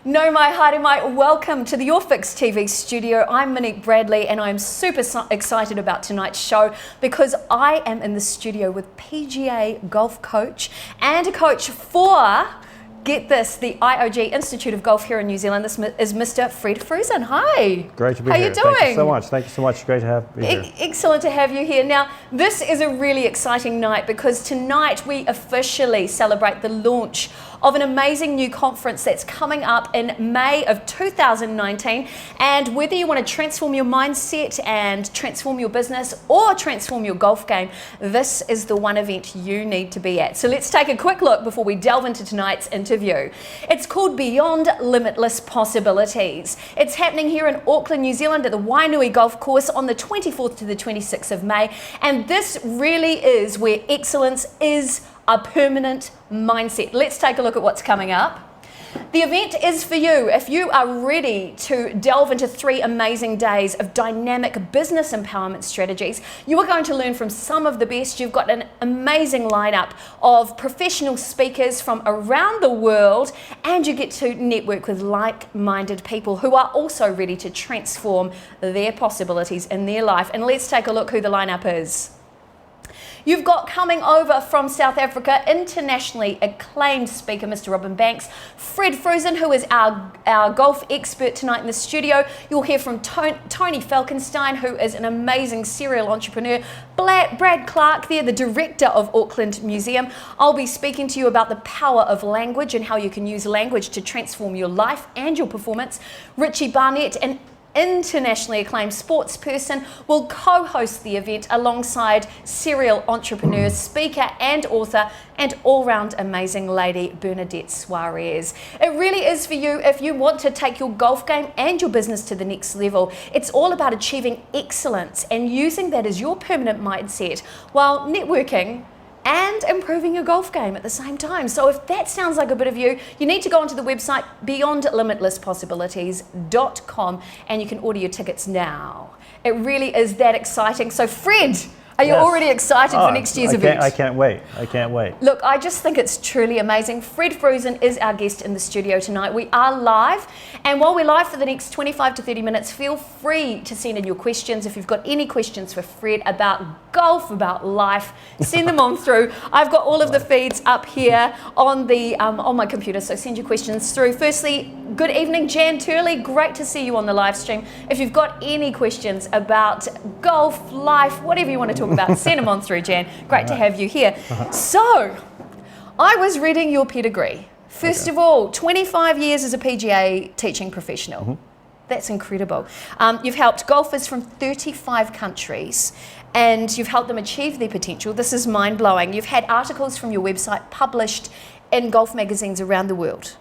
No, my hearty mate, welcome to the Your Fix TV studio. I'm Monique Bradley and I'm super excited about tonight's show because I am in the studio with PGA golf coach and a coach for, get this, the IOG Institute of Golf here in New Zealand. This is Mr. Fred Fruisen. Hi. Great to be here. How you doing? Thank you so much. Thank you so much. Great to have you here. Excellent to have you here. Now, this is a really exciting night because tonight we officially celebrate the launch of an amazing new conference that's coming up in May of 2019. And whether you want to transform your mindset and transform your business or transform your golf game, this is the one event you need to be at. So let's take a quick look before we delve into tonight's interview. It's called Beyond Limitless Possibilities. It's happening here in Auckland, New Zealand at the Wainui Golf Course on the 24th to the 26th of May. And this really is where excellence is a permanent mindset. Let's take a look at what's coming up. The event is for you if you are ready to delve into 3 amazing days of dynamic business empowerment strategies. You are going to learn from some of the best. You've got an amazing lineup of professional speakers from around the world, and you get to network with like-minded people who are also ready to transform their possibilities in their life. And let's take a look who the lineup is. You've got coming over from South Africa, internationally acclaimed speaker, Mr. Robin Banks, Fred Fruisen, who is our golf expert tonight in the studio. You'll hear from Tony Falkenstein, who is an amazing serial entrepreneur. Brad Clark there, the director of Auckland Museum. I'll be speaking to you about the power of language and how you can use language to transform your life and your performance. Richie Barnett, an internationally acclaimed sports person, will co-host the event alongside serial entrepreneur, speaker and author and all-round amazing lady Bernadette Suarez. It really is for you if you want to take your golf game and your business to the next level. It's all about achieving excellence and using that as your permanent mindset while networking and improving your golf game at the same time. So if that sounds like a bit of you, you need to go onto the website beyondlimitlesspossibilities.com and you can order your tickets now. It really is that exciting. So Fred, are you already excited for next year's event? I can't wait. I can't wait. Look, I just think it's truly amazing. Fred Fruisen is our guest in the studio tonight. We are live, and while we're live for the next 25 to 30 minutes, feel free to send in your questions. If you've got any questions for Fred about golf, about life, send them on through. I've got all of the feeds up here on the on my computer, so send your questions through. Firstly, good evening, Jan Turley. Great to see you on the live stream. If you've got any questions about golf, life, whatever you want to talk about, send them on through, Jan. Great to have you here. So, I was reading your pedigree. First of all, 25 years as a PGA teaching professional. That's incredible. You've helped golfers from 35 countries and you've helped them achieve their potential. This is mind-blowing. You've had articles from your website published in golf magazines around the world.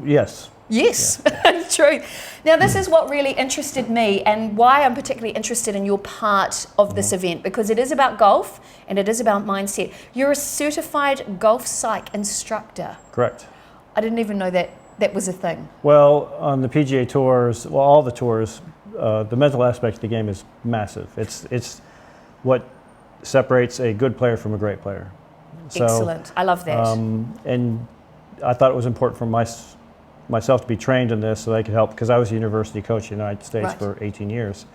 Yes. Yes, yeah. True. Now this is what really interested me and why I'm particularly interested in your part of this event, because it is about golf and it is about mindset. You're a certified golf psych instructor. Correct. I didn't even know that was a thing. Well, on the PGA tours, well, all the tours, the mental aspect of the game is massive. It's what separates a good player from a great player. So, excellent. I love that. And I thought it was important for myself to be trained in this so I could help, because I was a university coach in the United States for 18 years.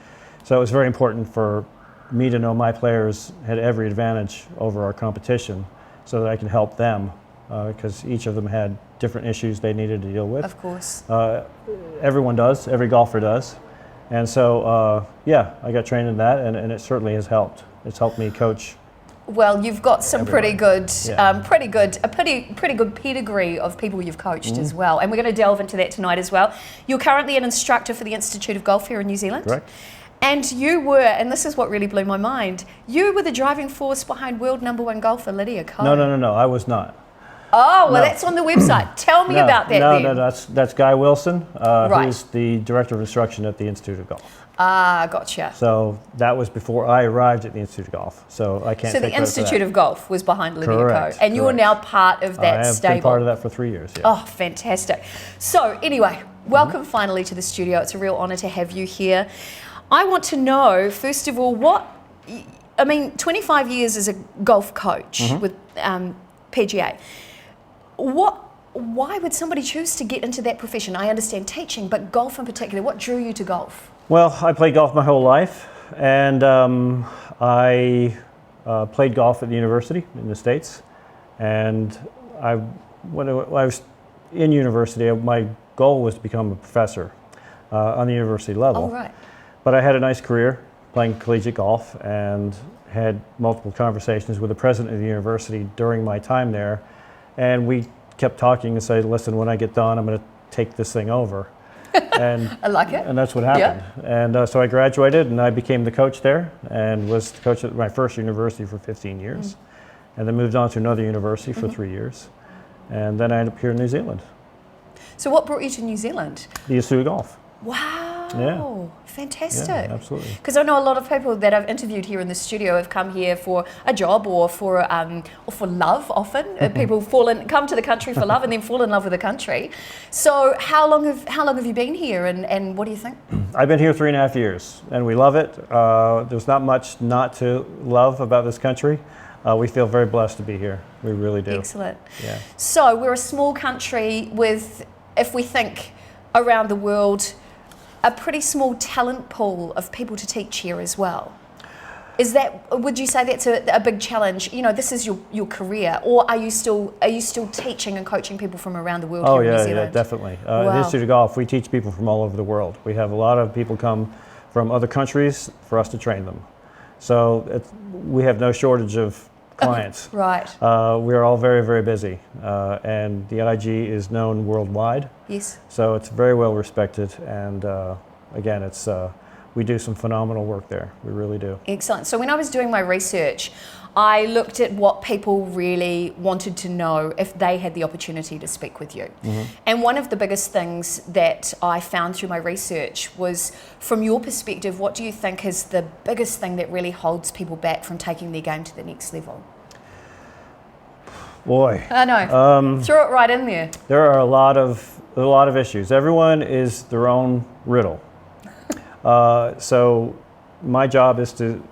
So it was very important for me to know my players had every advantage over our competition so that I could help them, because each of them had different issues they needed to deal with. Of course. Everyone does, every golfer does. And so, yeah, I got trained in that and it certainly has helped. It's helped me coach. Well, you've got some pretty good Yeah. pretty good pedigree of people you've coached as well, and we're going to delve into that tonight as well. You're currently an instructor for the Institute of Golf here in New Zealand. Correct. And you were, and this is what really blew my mind, you were the driving force behind world #1 golfer Lydia Ko. No, I was not. Oh, well, that's on the website. Tell me about that then. No, that's Guy Wilson, who's the Director of Instruction at the Institute of Golf. Ah, gotcha. So that was before I arrived at the Institute of Golf. So I can't. So the Institute of Golf was behind Lydia Correct, Ko, and you're now part of that stable. I have been part of that for 3 years. Yeah. Oh, fantastic. So anyway, welcome finally to the studio. It's a real honour to have you here. I want to know, first of all, 25 years as a golf coach with PGA. why would somebody choose to get into that profession? I understand teaching, but golf in particular, what drew you to golf? Well, I played golf my whole life, and I played golf at the university in the States. And when I was in university, my goal was to become a professor on the university level. Oh, right. But I had a nice career playing collegiate golf and had multiple conversations with the president of the university during my time there. And we kept talking and said, listen, when I get done, I'm going to take this thing over. And I like it. And that's what happened. Yeah. And so I graduated and I became the coach there and was the coach at my first university for 15 years. And then moved on to another university for 3 years. And then I ended up here in New Zealand. So what brought you to New Zealand? The Isuzu Golf. Wow. Yeah. Fantastic. Yeah, absolutely. Because I know a lot of people that I've interviewed here in the studio have come here for a job or for love often. People come to the country for love and then fall in love with the country. So how long have you been here and what do you think? I've been here 3.5 years and we love it. There's not much not to love about this country. We feel very blessed to be here. We really do. Excellent. Yeah. So we're a small country with, if we think around the world, a pretty small talent pool of people to teach here as well. Would you say that's a big challenge? You know, this is your career, or are you still teaching and coaching people from around the world here in New Zealand? Yeah, definitely. Wow. At the Institute of Golf, we teach people from all over the world. We have a lot of people come from other countries for us to train them. So we have no shortage of clients. Right. We are all very, very busy, and the NIG is known worldwide. Yes. So it's very well respected, and again, we do some phenomenal work there. We really do. Excellent. So when I was doing my research, I looked at what people really wanted to know if they had the opportunity to speak with you. And one of the biggest things that I found through my research was, from your perspective, what do you think is the biggest thing that really holds people back from taking their game to the next level? Boy. I know. Throw it right in there. There are a lot of issues. Everyone is their own riddle. So my job is to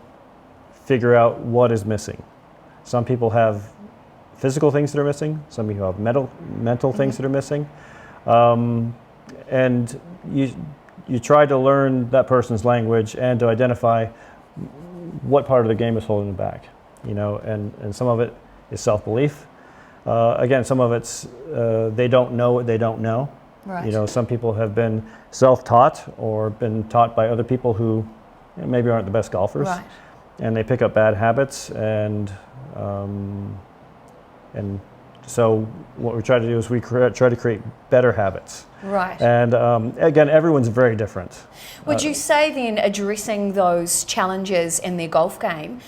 figure out what is missing. Some people have physical things that are missing. Some people have mental things that are missing. And you try to learn that person's language and to identify what part of the game is holding them back. You know, and some of it is self-belief. Again, some of it's they don't know what they don't know. Right. You know, some people have been self-taught or been taught by other people who maybe aren't the best golfers. Right. And they pick up bad habits, and so what we try to do is we try to create better habits. Right. And again, everyone's very different. Would you say then, addressing those challenges in their golf game,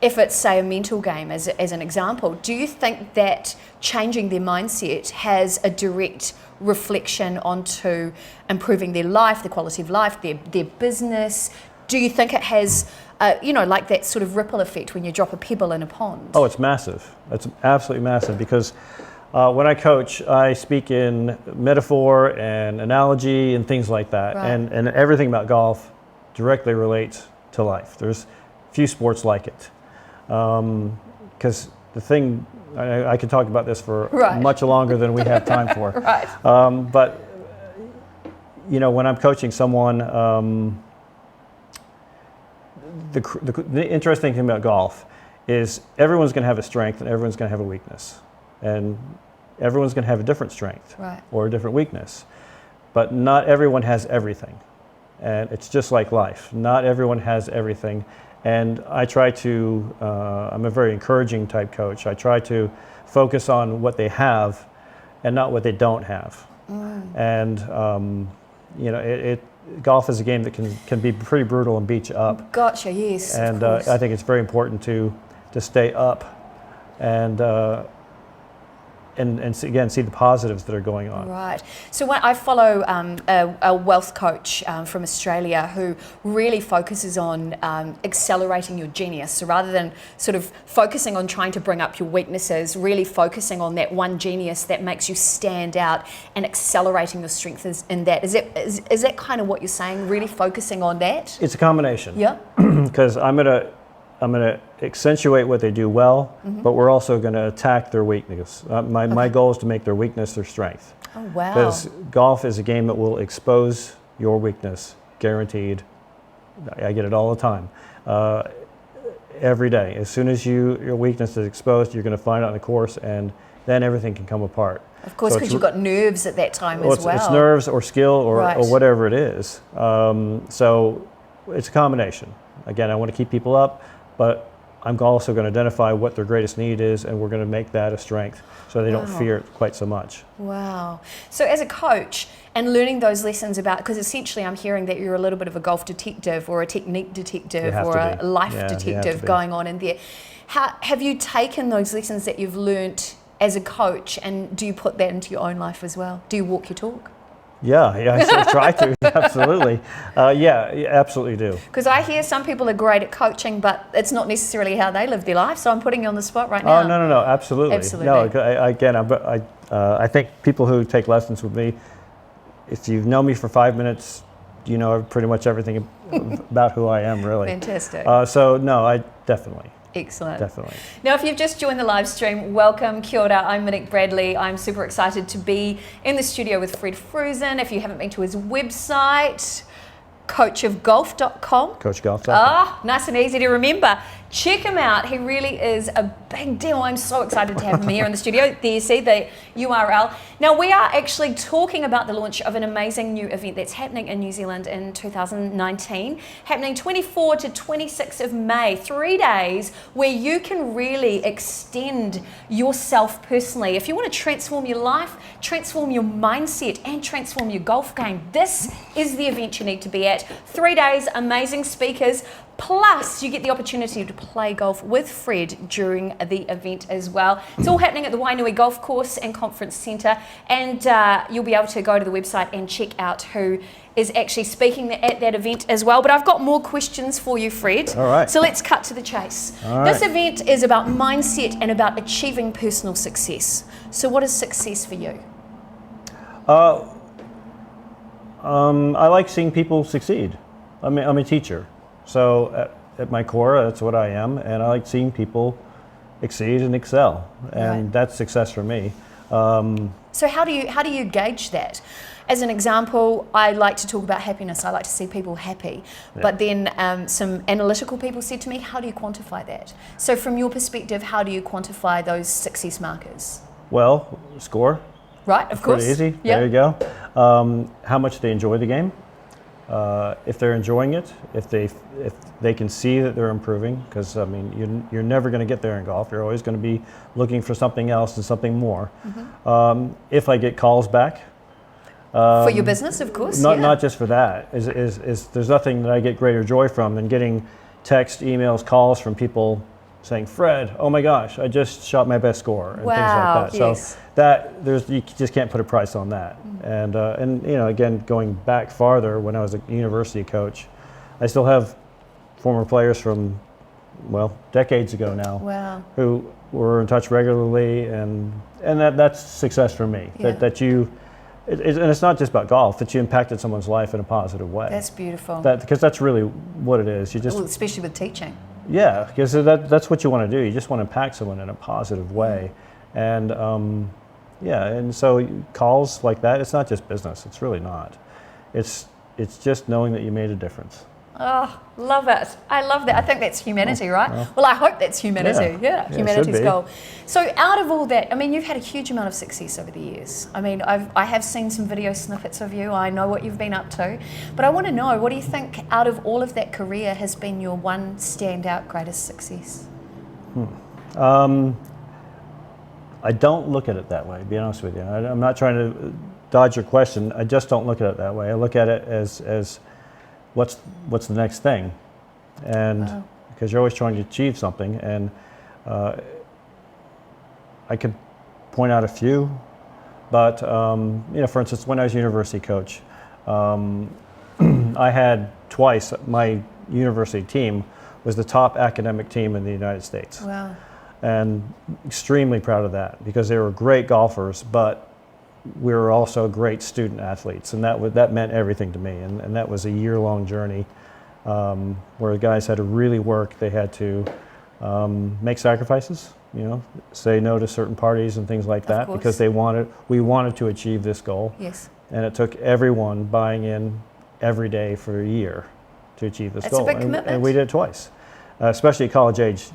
if it's, say, a mental game as an example, do you think that changing their mindset has a direct reflection onto improving their life, their quality of life, their business? Do you think it has, like that sort of ripple effect when you drop a pebble in a pond? Oh, it's massive. It's absolutely massive, because when I coach, I speak in metaphor and analogy and things like that. Right. And everything about golf directly relates to life. There's few sports like it. Because the thing, I could talk about this for much longer than we have time for. Right. But, when I'm coaching someone, the interesting thing about golf is everyone's going to have a strength and everyone's going to have a weakness. And everyone's going to have a different strength or a different weakness. But not everyone has everything. And it's just like life. Not everyone has everything. And I try to, I'm a very encouraging type coach. I try to focus on what they have and not what they don't have. And, golf is a game that can be pretty brutal and beat you up. Gotcha, yes. And I think it's very important to stay up and again, see the positives that are going on. Right. So I follow a wealth coach from Australia who really focuses on accelerating your genius. So rather than sort of focusing on trying to bring up your weaknesses, really focusing on that one genius that makes you stand out and accelerating your strengths in that. Is that kind of what you're saying, really focusing on that? It's a combination. Yeah. Because I'm going to I'm going to accentuate what they do well, but we're also going to attack their weakness. My goal is to make their weakness their strength. Oh, wow. Because golf is a game that will expose your weakness, guaranteed. I get it all the time. Every day. As soon as your weakness is exposed, you're going to find it on the course, and then everything can come apart. Of course, because you've got nerves at that time as well. It's nerves or skill or whatever it is. So it's a combination. Again, I want to keep people up, but I'm also going to identify what their greatest need is, and we're going to make that a strength so they don't fear it quite so much. Wow. So as a coach and learning those lessons about, because essentially I'm hearing that you're a little bit of a golf detective or a technique detective or a life detective going on in there. How have you taken those lessons that you've learnt as a coach, and do you put that into your own life as well? Do you walk your talk? Yeah, I still try to, absolutely. Yeah, absolutely do. Because I hear some people are great at coaching, but it's not necessarily how they live their life, so I'm putting you on the spot right now. Oh, no, absolutely. Absolutely. No, I think people who take lessons with me, if you've known me for 5 minutes, you know pretty much everything about who I am, really. Fantastic. So, no, I definitely. Excellent. Definitely. Now, if you've just joined the live stream, welcome, kia ora, I'm Monique Bradley. I'm super excited to be in the studio with Fred Fruisen. If you haven't been to his website, coachofgolf.com. Coachgolf.com. Ah, nice and easy to remember. Check him out. He really is a big deal. I'm so excited to have him here in the studio. There you see the URL. Now, we are actually talking about the launch of an amazing new event that's happening in New Zealand in 2019, happening 24 to 26 of May, 3 days where you can really extend yourself personally. If you want to transform your life, transform your mindset, and transform your golf game, this is the event you need to be at. 3 days, amazing speakers. Plus, you get the opportunity to play golf with Fred during the event as well. It's all happening at the Wainui Golf Course and Conference Centre, and you'll be able to go to the website and check out who is actually speaking at that event as well. But I've got more questions for you, Fred. All right. So let's cut to the chase. All right. This event is about mindset and about achieving personal success. So what is success for you? I like seeing people succeed. I'm a teacher. So at my core, that's what I am, and I like seeing people exceed and excel, and that's success for me. So how do you gauge that? As an example, I like to talk about happiness. I like to see people happy, but then some analytical people said to me, "How do you quantify that?" So from your perspective, how do you quantify those success markers? Well, score. Right, of course. Pretty easy. Yep. There you go. How much they enjoy the game. If they're enjoying it, if they can see that they're improving, because I mean you're never going to get there in golf. You're always going to be looking for something else and something more. If I get calls back for your business, of course. Not just for that. Is there's nothing that I get greater joy from than getting text, emails, calls from people saying, "Fred, oh my gosh, I just shot my best score," and things like that. Yes. So you just can't put a price on that. And you know, again, going back farther, when I was a university coach, I still have former players from, well, decades ago now, who were in touch regularly, and that's success for me. That you, and it's not just about golf, that you impacted someone's life in a positive way. That's beautiful. Because that's really what it is. You just, especially with teaching. Yeah, because that's what you want to do. You just want to impact someone in a positive way, and and so calls like that, it's not just business. It's really not. It's just knowing that you made a difference. Oh, love it. I love that. I think that's humanity, right? Well, I hope that's humanity. Yeah, humanity's goal. So out of all that, I mean, you've had a huge amount of success over the years. I mean, I have seen some video snippets of you. I know what you've been up to. But I want to know, what do you think out of all of that career has been your one standout greatest success? I don't look at it that way, to be honest with you. I'm not trying to dodge your question. I just don't look at it that way. I look at it as what's the next thing, and because you're always trying to achieve something, and I could point out a few, but you know, for instance, when I was a university coach, I had twice my university team was the top academic team in the United States. Wow. And extremely proud of that, because they were great golfers, but we were also great student athletes, and that meant everything to me. And that was a year-long journey where the guys had to really work. They had to make sacrifices, say no to certain parties and things like that, course. because we wanted to achieve this goal. Yes. And it took everyone buying in every day for a year to achieve this That's goal. a big commitment. And we did it twice, especially college age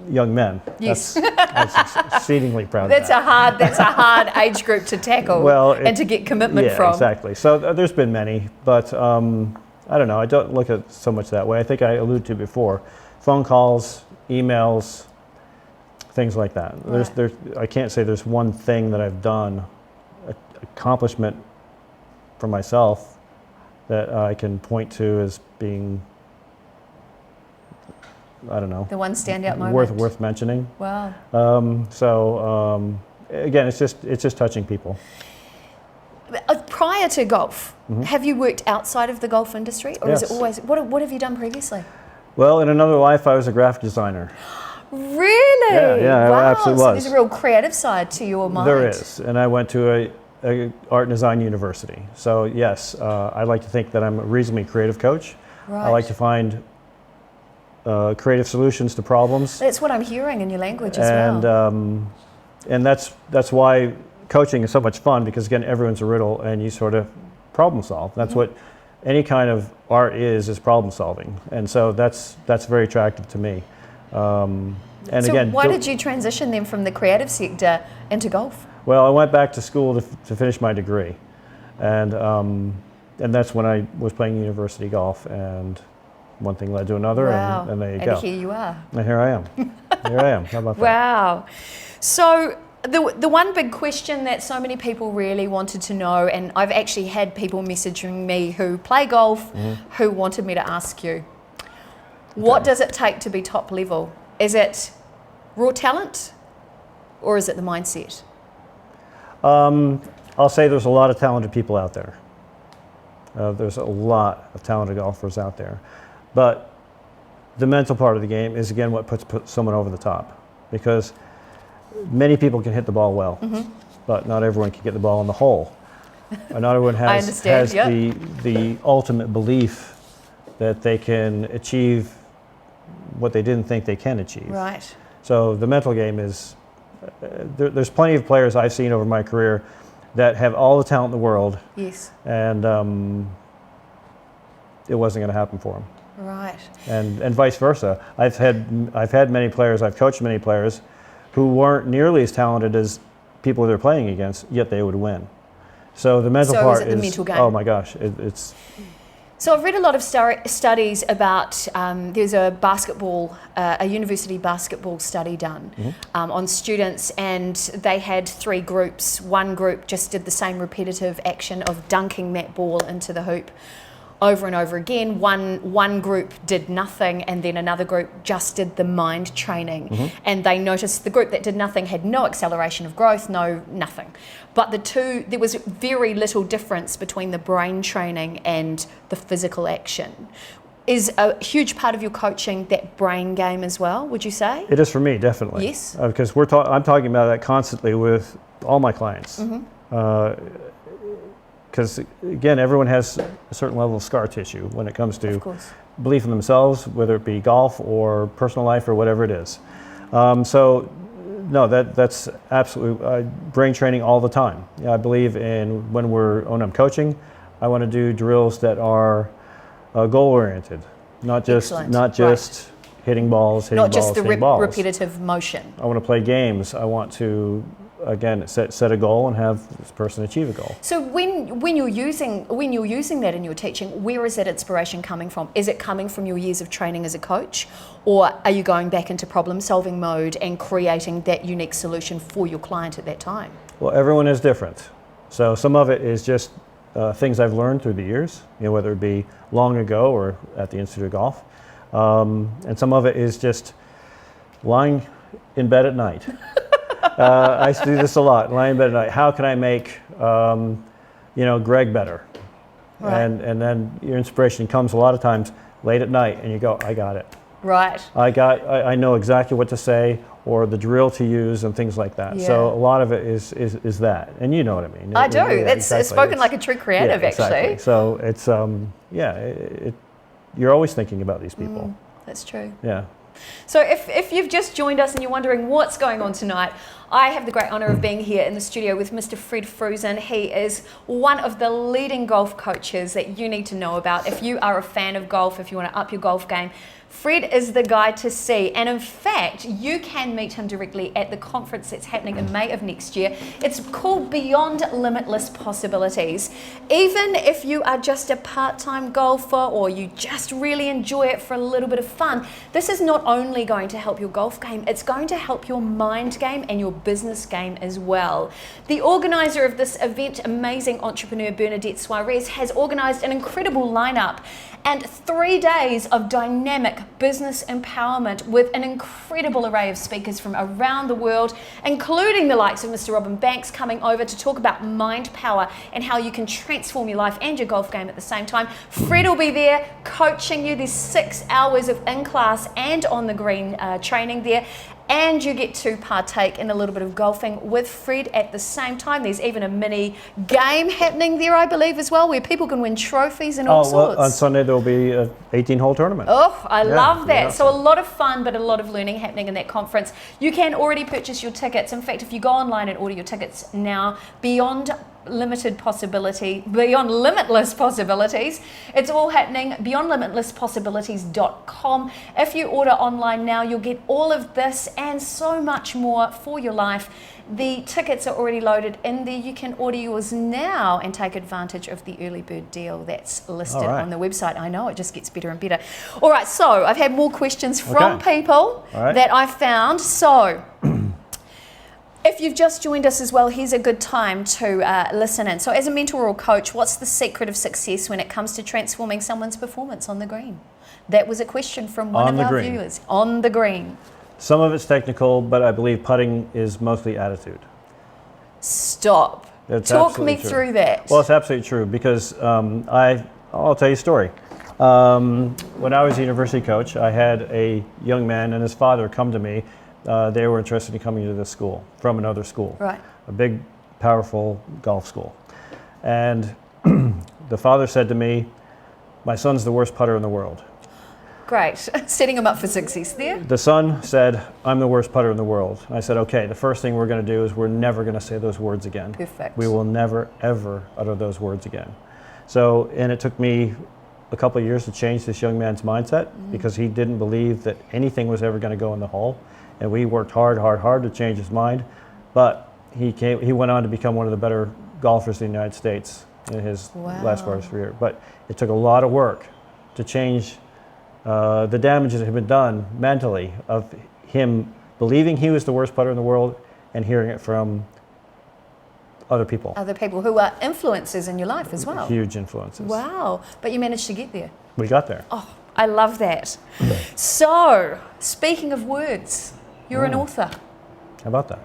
young men. Yes. That's exceedingly proud That's of that. that's a hard age group to tackle and to get commitment from. Exactly. So there's been many, but I don't know. I don't look at it so much that way. I think I alluded to before. Phone calls, emails, things like that. Right. I can't say there's one thing that I've done, accomplishment for myself, that I can point to as being, I don't know, the one standout moment. Worth mentioning. Wow. Again, it's just touching people. Prior to golf, have you worked outside of the golf industry, or Yes. is it always? What have you done previously? Well, in another life, I was a graphic designer. Really? Yeah, wow. I absolutely So was. there's a real creative side to your mind. There is, and I went to a art and design university. So yes, I like to think that I'm a reasonably creative coach. Right. I like to find creative solutions to problems. That's what I'm hearing in your language as well. And that's why coaching is so much fun, because again, everyone's a riddle and you sort of problem solve. That's what any kind of art is problem solving. And so that's very attractive to me. And so again, why did you transition then from the creative sector into golf? Well, I went back to school to finish my degree. And that's when I was playing university golf, and one thing led to another, Wow. and there you go. And here you are. And here I am. Here I am. How about that? Wow. So the one big question that so many people really wanted to know, and I've actually had people messaging me who play golf who wanted me to ask you, what does it take to be top level? Is it raw talent, or is it the mindset? I'll say there's a lot of talented people out there. There's a lot of talented golfers out there. But the mental part of the game is, again, what puts someone over the top. Because many people can hit the ball well, but not everyone can get the ball in the hole. And not everyone has the ultimate belief that they can achieve what they didn't think they can achieve. Right. So the mental game is, there's plenty of players I've seen over my career that have all the talent in the world. Yes. And it wasn't going to happen for them. Right. And vice versa. I've had many players, I've coached many players who weren't nearly as talented as people they're playing against, yet they would win. So the mental part is it the mental game? Oh my gosh, it's. So I've read a lot of studies about, there's a university basketball study done on students, and they had 3 groups. One group just did the same repetitive action of dunking that ball into the hoop over and over again. One group did nothing, and then another group just did the mind training. And they noticed the group that did nothing had no acceleration of growth, nothing. But there was very little difference between the brain training and the physical action. Is a huge part of your coaching that brain game as well, would you say? It is for me, definitely. Yes. Because I'm talking about that constantly with all my clients. Because again, everyone has a certain level of scar tissue when it comes to belief in themselves, whether it be golf or personal life or whatever it is. So no, that's absolutely brain training all the time. I believe in when I'm coaching, I want to do drills that are goal oriented, not just hitting balls, not just the repetitive motion. I want to play games. I want to, again, set a goal and have this person achieve a goal. So when you're using that in your teaching, where is that inspiration coming from? Is it coming from your years of training as a coach, or are you going back into problem solving mode and creating that unique solution for your client at that time? Well, everyone is different. So some of it is just things I've learned through the years, whether it be long ago or at the Institute of Golf. And some of it is just lying in bed at night. I used to do this a lot, lying in bed at night. How can I make, Greg better? Right. And then your inspiration comes a lot of times late at night, and you go, I got it. Right. I know exactly what to say, or the drill to use, and things like that. Yeah. So a lot lot of it is that, and you know what I mean. I do. It's spoken like a true creative, exactly. actually. So it's you're always thinking about these people. That's true. Yeah. So if you've just joined us and you're wondering what's going on tonight, I have the great honour of being here in the studio with Mr. Fred Fruisen. He is one of the leading golf coaches that you need to know about. If you are a fan of golf, if you want to up your golf game, Fred is the guy to see, and in fact you can meet him directly at the conference that's happening in May of next year. It's called Beyond Limitless Possibilities. Even if you are just a part-time golfer or you just really enjoy it for a little bit of fun, this is not only going to help your golf game, it's going to help your mind game and your business game as well. The organizer of this event, amazing entrepreneur Bernadette Suarez, has organized an incredible lineup and 3 days of dynamic business empowerment with an incredible array of speakers from around the world, including the likes of Mr. Robin Banks coming over to talk about mind power and how you can transform your life and your golf game at the same time. Fred will be there coaching you. There's 6 hours of in-class and on the green training there. And you get to partake in a little bit of golfing with Fred at the same time. There's even a mini game happening there, I believe, as well, where people can win trophies and all sorts. Well, on Sunday there'll be an 18-hole tournament. Oh, I love that. So a lot of fun, but a lot of learning happening in that conference. You can already purchase your tickets. In fact, if you go online and order your tickets now, Beyond Limitless Possibilities, it's all happening, beyondlimitlesspossibilities.com. If you order online now, you'll get all of this and so much more for your life. The tickets are already loaded in there. You can order yours now and take advantage of the early bird deal that's listed on the website. I know, it just gets better and better. All right, so I've had more questions from people that I found. So if you've just joined us as well, here's a good time to listen in. So as a mentor or coach, what's the secret of success when it comes to transforming someone's performance on the green? That was a question from one of our viewers. On the green. Some of it's technical, but I believe putting is mostly attitude. Stop. Talk me through that. Well, it's absolutely true because I'll tell you a story. When I was a university coach, I had a young man and his father come to me. They were interested in coming to this school from another school, a big, powerful golf school. And the father said to me, "My son's the worst putter in the world." Great, setting him up for success there. The son said, "I'm the worst putter in the world." And I said, "Okay, the first thing we're going to do is we're never going to say those words again. Perfect. We will never, ever utter those words again." So, and it took me a couple of years to change this young man's mindset because he didn't believe that anything was ever going to go in the hole. And we worked hard to change his mind. But he went on to become one of the better golfers in the United States in his last part of his career. But it took a lot of work to change the damages that had been done mentally of him believing he was the worst putter in the world and hearing it from other people. Other people who are influences in your life as well. Huge influences. Wow, but you managed to get there. We got there. Oh, I love that. So, speaking of words, you're an author. How about that?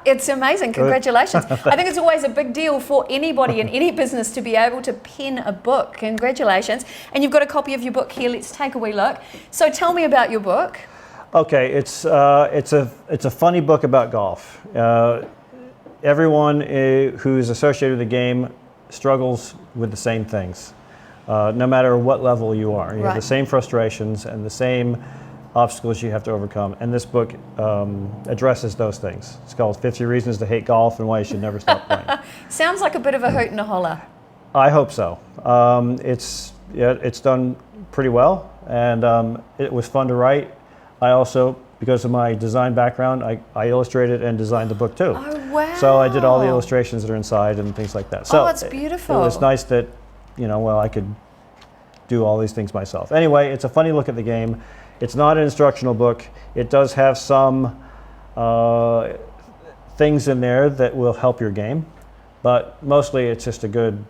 It's amazing. Congratulations. I think it's always a big deal for anybody in any business to be able to pen a book. Congratulations. And you've got a copy of your book here. Let's take a wee look. So tell me about your book. Okay, it's a funny book about golf. Everyone who's associated with the game struggles with the same things, no matter what level you are. You have the same frustrations and the same obstacles you have to overcome. And this book addresses those things. It's called 50 Reasons to Hate Golf and Why You Should Never Stop Playing. Sounds like a bit of a hoot and a holler. I hope so. It's done pretty well, and it was fun to write. I also, because of my design background, I illustrated and designed the book too. Oh, wow. So I did all the illustrations that are inside and things like that. So it's beautiful. It was nice that, I could do all these things myself. Anyway, it's a funny look at the game. It's not an instructional book. It does have some things in there that will help your game, but mostly it's just a good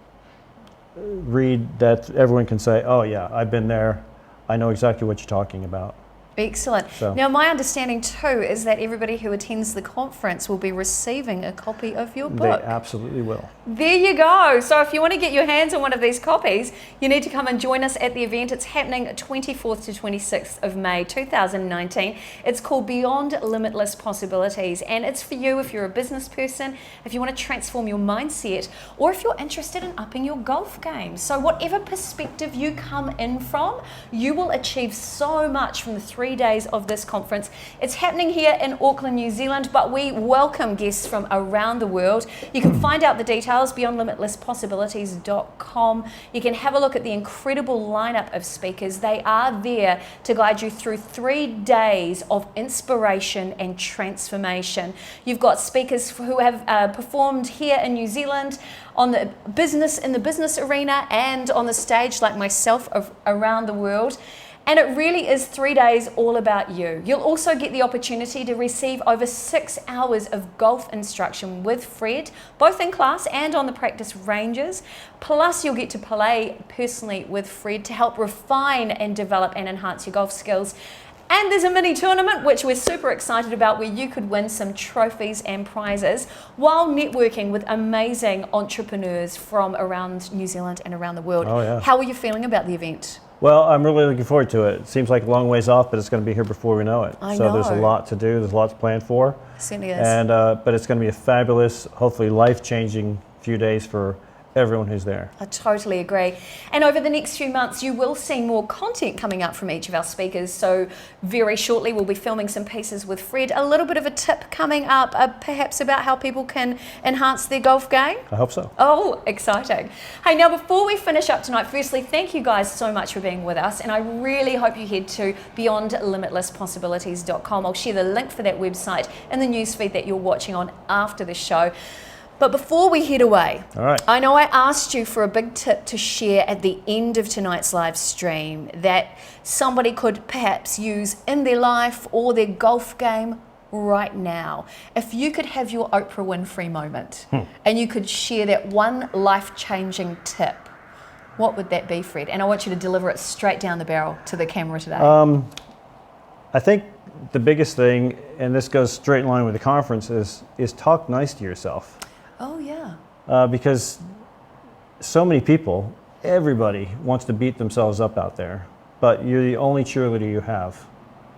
read that everyone can say, "Oh yeah, I've been there. I know exactly what you're talking about." Excellent. So, now, my understanding too is that everybody who attends the conference will be receiving a copy of your book. They absolutely will. There you go. So if you want to get your hands on one of these copies, you need to come and join us at the event. It's happening 24th to 26th of May 2019. It's called Beyond Limitless Possibilities, and it's for you if you're a business person, if you want to transform your mindset, or if you're interested in upping your golf game. So whatever perspective you come in from, you will achieve so much from the 3 3 days of this conference. It's happening here in Auckland, New Zealand, but we welcome guests from around the world. You can find out the details beyondlimitlesspossibilities.com. You can have a look at the incredible lineup of speakers. They are there to guide you through 3 days of inspiration and transformation. You've got speakers who have performed here in New Zealand in the business arena and on the stage like myself around the world. And it really is 3 days all about you. You'll also get the opportunity to receive over 6 hours of golf instruction with Fred, both in class and on the practice ranges. Plus, you'll get to play personally with Fred to help refine and develop and enhance your golf skills. And there's a mini tournament, which we're super excited about, where you could win some trophies and prizes while networking with amazing entrepreneurs from around New Zealand and around the world. Oh, yeah. How are you feeling about the event? Well, I'm really looking forward to it. It seems like a long ways off, but it's going to be here before we know it. I so know. There's a lot to do. There's a lot to plan for. It certainly is. And but it's going to be a fabulous, hopefully life-changing few days for everyone who's there. I totally agree. And over the next few months, you will see more content coming up from each of our speakers. So very shortly, we'll be filming some pieces with Fred. A little bit of a tip coming up, perhaps about how people can enhance their golf game. I hope so. Oh, exciting. Hey, now before we finish up tonight, firstly, thank you guys so much for being with us. And I really hope you head to beyondlimitlesspossibilities.com. I'll share the link for that website in the newsfeed that you're watching on after the show. But before we head away, All right. I know I asked you for a big tip to share at the end of tonight's live stream that somebody could perhaps use in their life or their golf game right now. If you could have your Oprah Winfrey moment and you could share that one life-changing tip, what would that be, Fred? And I want you to deliver it straight down the barrel to the camera today. I think the biggest thing, and this goes straight in line with the conference, is talk nice to yourself. Oh, yeah. Because so many people, everybody wants to beat themselves up out there, but you're the only cheerleader you have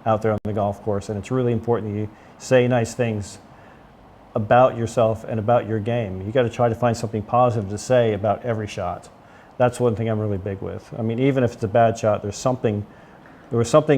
out there on the golf course, and it's really important that you say nice things about yourself and about your game. You got to try to find something positive to say about every shot. That's one thing I'm really big with. I mean, even if it's a bad shot, there was something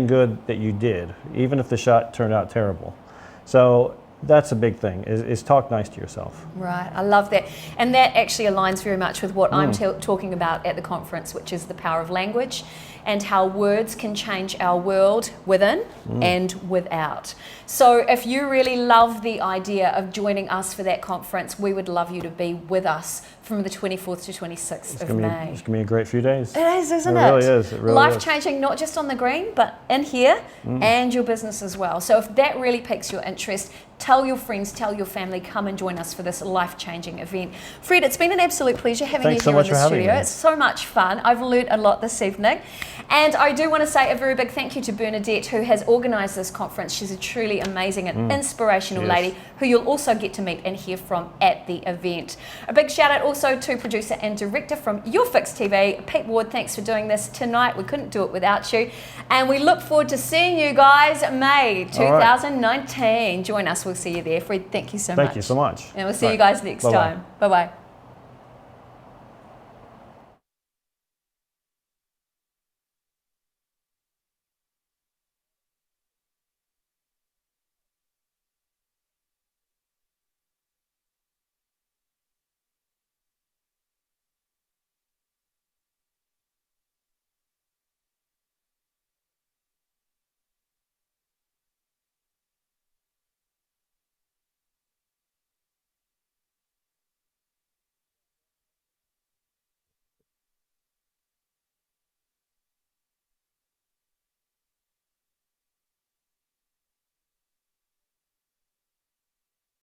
good that you did, even if the shot turned out terrible. So that's a big thing, is talk nice to yourself. Right, I love that. And that actually aligns very much with what I'm talking about at the conference, which is the power of language and how words can change our world within and without. So if you really love the idea of joining us for that conference, we would love you to be with us from the 24th to 26th of May. It's going to be a great few days. It is, isn't it? It really is. It really Life-changing, not just on the green, but in here and your business as well. So if that really piques your interest, tell your friends, tell your family, come and join us for this life-changing event. Fred, it's been an absolute pleasure having you here in the studio. It's so much fun. I've learned a lot this evening. And I do want to say a very big thank you to Bernadette, who has organised this conference. She's a truly amazing and inspirational lady who you'll also get to meet and hear from at the event. A big shout out also to producer and director from Your Fix TV, Pete Ward. Thanks for doing this tonight. We couldn't do it without you. And we look forward to seeing you guys May 2019. Join us. We'll see you there. Fred, thank you so much. Thank you so much. And we'll see you guys next time. Bye-bye.